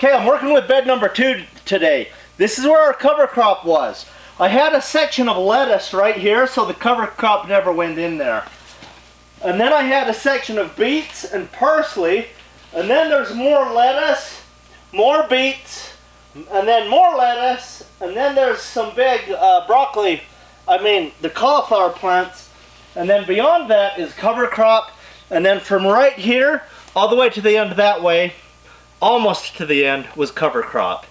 Okay, I'm working with bed number 2 today. This is where our cover crop was. I had a section of lettuce right here, so the cover crop never went in there. And then I had a section of beets and parsley, and then there's more lettuce, more beets, and then more lettuce, and then there's some big broccoli, the cauliflower plants, and then beyond that is cover crop, and then from right here all the way to the end that way, almost to the end, was cover crop.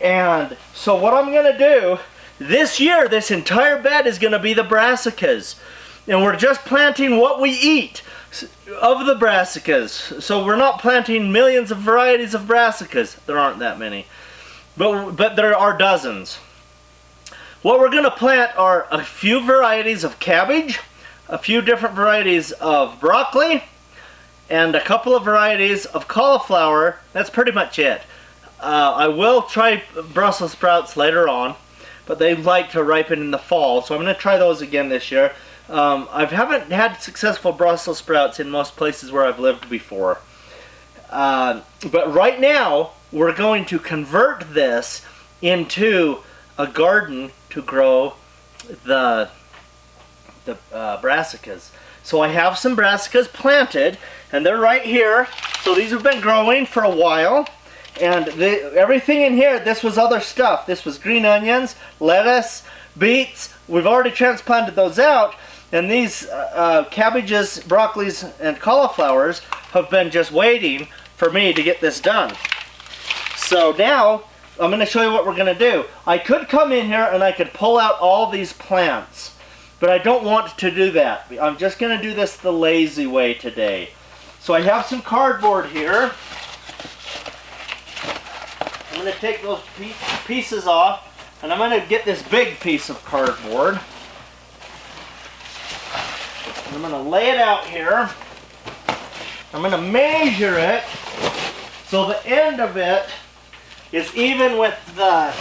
And so what I'm going to do this year, this entire bed is going to be the brassicas. And we're just planting what we eat of the brassicas. So we're not planting millions of varieties of brassicas. There aren't that many. But there are dozens. What we're going to plant are a few varieties of cabbage, a few different varieties of broccoli, and a couple of varieties of cauliflower. That's pretty much it. I will try Brussels sprouts later on, but they like to ripen in the fall, so I'm going to try those again this year. I haven't had successful Brussels sprouts in most places where I've lived before. But right now, we're going to convert this into a garden to grow the brassicas. So I have some brassicas planted, and they're right here. So these have been growing for a while. And everything in here, this was other stuff. This was green onions, lettuce, beets. We've already transplanted those out. And these cabbages, broccolis, and cauliflowers have been just waiting for me to get this done. So now, I'm going to show you what we're going to do. I could come in here and I could pull out all these plants. But I don't want to do that. I'm just going to do this the lazy way today. So I have some cardboard here. I'm going to take those pieces off, and I'm going to get this big piece of cardboard. And I'm going to lay it out here. I'm going to measure it so the end of it is even with the,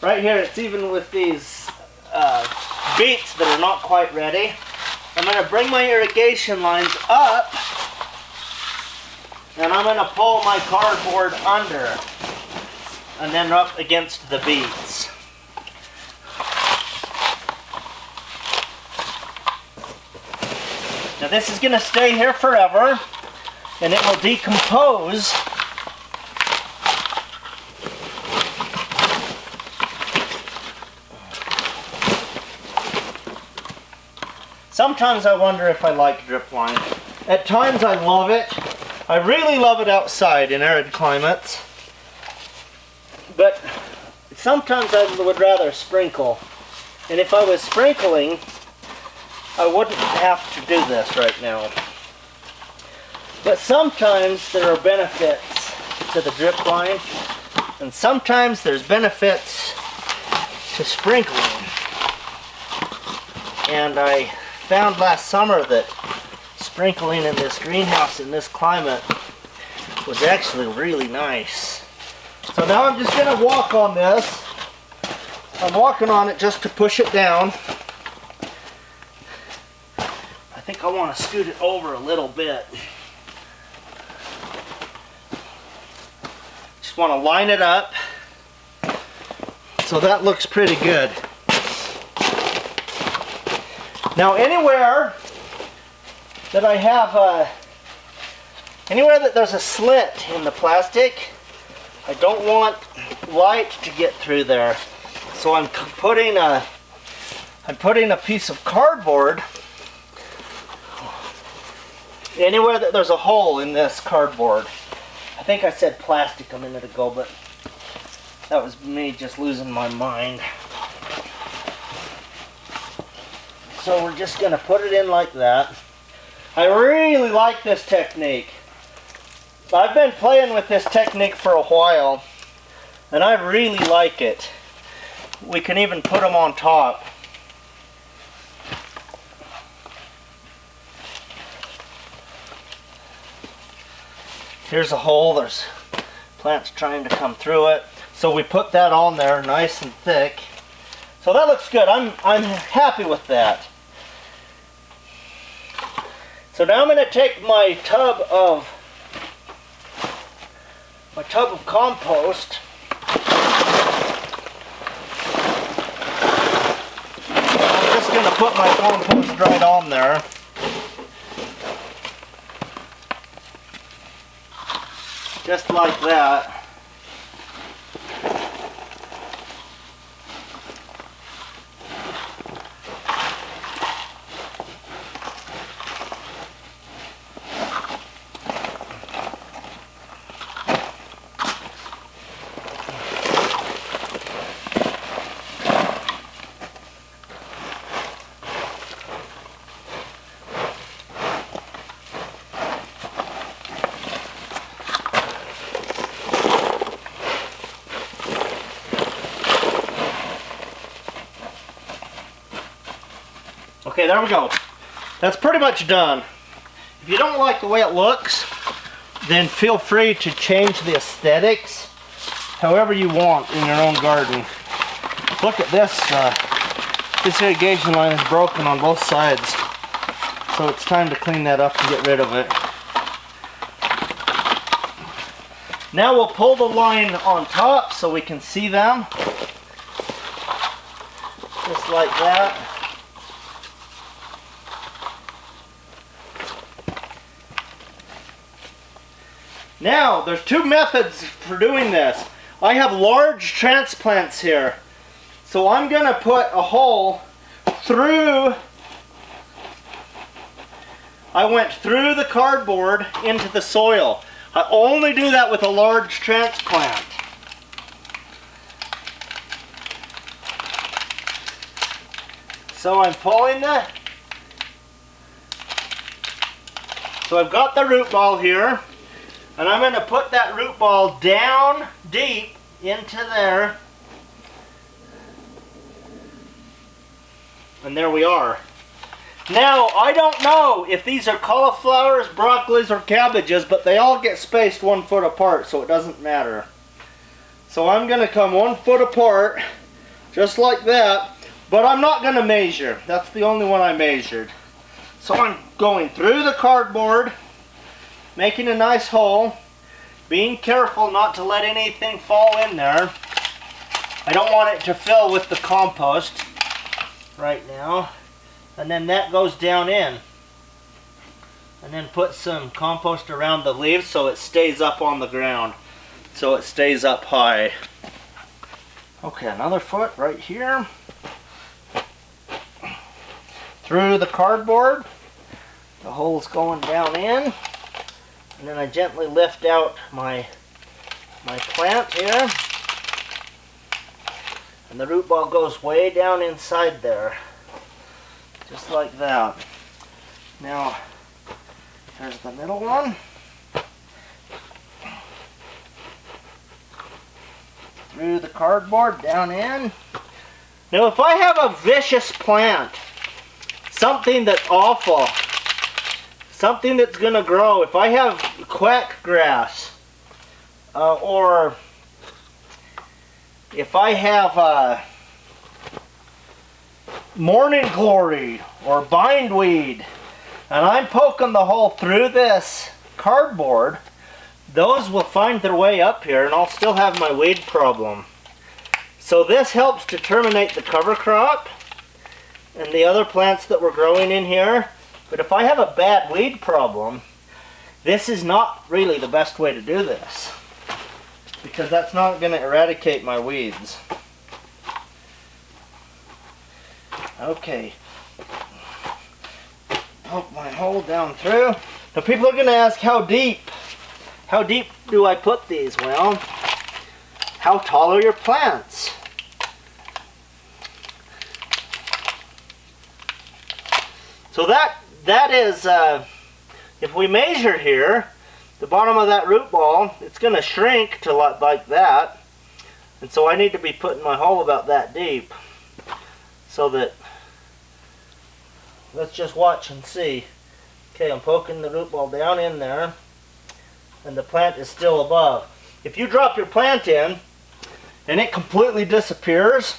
right here, it's even with these beets that are not quite ready. I'm going to bring my irrigation lines up, and I'm going to pull my cardboard under and then up against the beets. Now this is going to stay here forever, and it will decompose. Sometimes I wonder if I like drip line. At times I love it. I really love it outside in arid climates. But sometimes I would rather sprinkle. And if I was sprinkling, I wouldn't have to do this right now. But sometimes there are benefits to the drip line, and sometimes there's benefits to sprinkling. And I found last summer that sprinkling in this greenhouse in this climate was actually really nice. So now I'm just going to walk on this. I'm walking on it just to push it down. I think I want to scoot it over a little bit. Just want to line it up. So that looks pretty good. Now anywhere that I have anywhere that there's a slit in the plastic, I don't want light to get through there. So I'm putting a piece of cardboard anywhere that there's a hole in this cardboard. I think I said plastic a minute ago, but that was me just losing my mind. So we're just going to put it in like that. I really like this technique. I've been playing with this technique for a while, and I really like it. We can even put them on top. Here's a hole. There's plants trying to come through it. So we put that on there nice and thick. So that looks good. I'm happy with that. So now I'm going to take my tub of my tub of compost. I'm just going to put my compost right on there. Just like that. Okay, there we go. That's pretty much done. If you don't like the way it looks, then feel free to change the aesthetics however you want in your own garden. Look at this. This irrigation line is broken on both sides. So it's time to clean that up and get rid of it. Now we'll pull the line on top so we can see them. Just like that. Now, there's two methods for doing this. I have large transplants here. So I'm going to put a hole through, I went through the cardboard into the soil. I only do that with a large transplant. So I'm pulling the, so I've got the root ball here. And I'm going to put that root ball down deep into there. And there we are. Now, I don't know if these are cauliflowers, broccolis, or cabbages, but they all get spaced 1 foot apart, so it doesn't matter. So I'm going to come 1 foot apart, just like that, but I'm not going to measure. That's the only one I measured. So I'm going through the cardboard, making a nice hole, being careful not to let anything fall in there. I don't want it to fill with the compost right now. And then that goes down in. And then put some compost around the leaves so it stays up on the ground. So it stays up high. Okay, another foot right here. Through the cardboard. The hole's going down in. And then I gently lift out my plant here. And the root ball goes way down inside there. Just like that. Now, here's the middle one. Through the cardboard, down in. Now if I have a vicious plant, something that's awful, something that's going to grow, if I have quack grass, or if I have morning glory or bindweed, and I'm poking the hole through this cardboard, those will find their way up here and I'll still have my weed problem. So this helps to terminate the cover crop and the other plants that we're growing in here. But if I have a bad weed problem, this is not really the best way to do this, because that's not going to eradicate my weeds. Okay, poke my hole down through. Now people are going to ask, how deep do I put these? Well, how tall are your plants? So that is, if we measure here, the bottom of that root ball, it's going to shrink to like that. And so I need to be putting my hole about that deep. So that, let's just watch and see. Okay, I'm poking the root ball down in there. And the plant is still above. If you drop your plant in, and it completely disappears,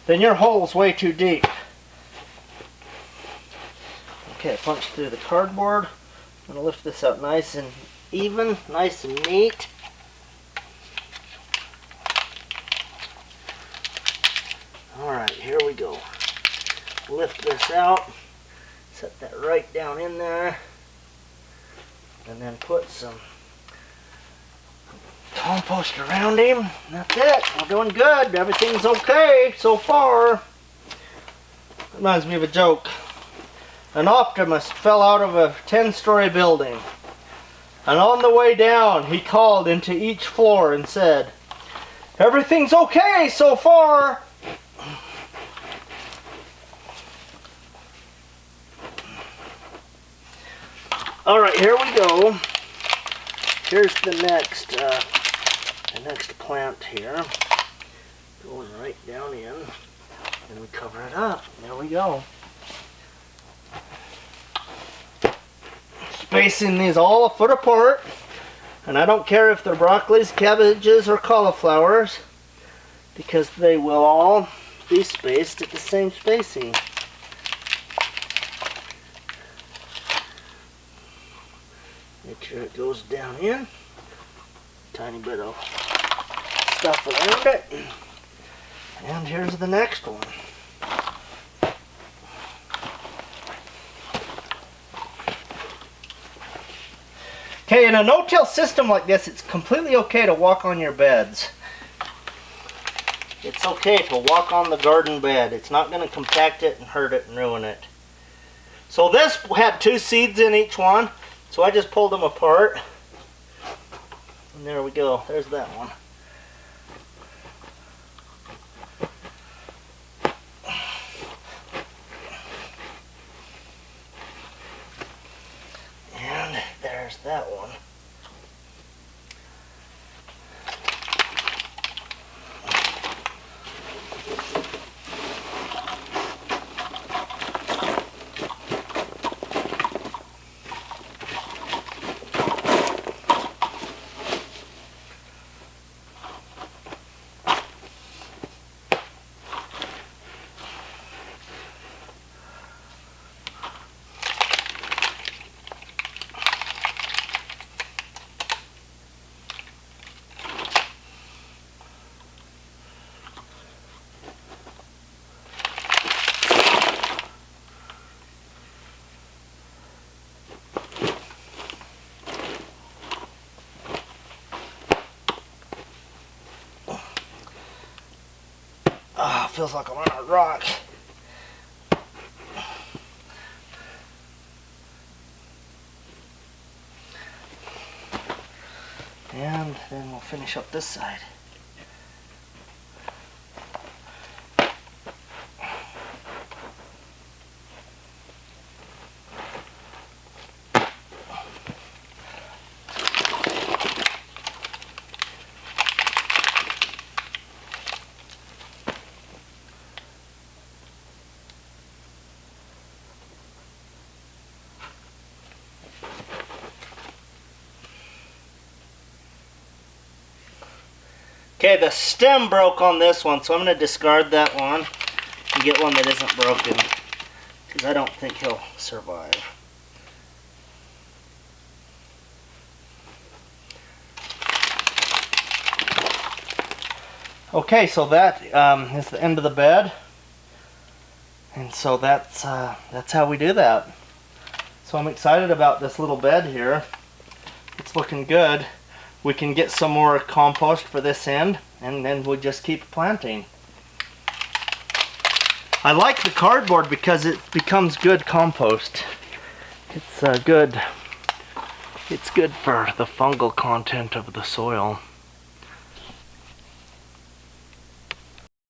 then your hole is way too deep. Okay, punch through the cardboard. I'm going to lift this out nice and even, nice and neat. Alright, here we go. Lift this out, set that right down in there, and then put some compost around him. That's it. We're doing good. Everything's okay so far. Reminds me of a joke. An optimist fell out of a 10-story building, and on the way down he called into each floor and said, "Everything's okay so far." Alright, here we go. Here's the next plant here. Going right down in. And we cover it up. There we go. Spacing these all a foot apart. And I don't care if they're broccolis, cabbages, or cauliflowers, because they will all be spaced at the same spacing. Make sure it goes down in. Tiny bit of stuff around it. And here's the next one. Okay, in a no-till system like this, it's completely okay to walk on your beds. It's okay to walk on the garden bed. It's not going to compact it and hurt it and ruin it. So this had 2 seeds in each one. So I just pulled them apart, and there we go. There's that one. And there's that one. Feels like I'm on a rock. And then we'll finish up this side. Okay, the stem broke on this one, so I'm going to discard that one and get one that isn't broken, because I don't think he'll survive. Okay, so that is the end of the bed, and so that's how we do that. So I'm excited about this little bed here. It's looking good. We can get some more compost for this end, and then we'll just keep planting. I like the cardboard because it becomes good compost. It's good for the fungal content of the soil.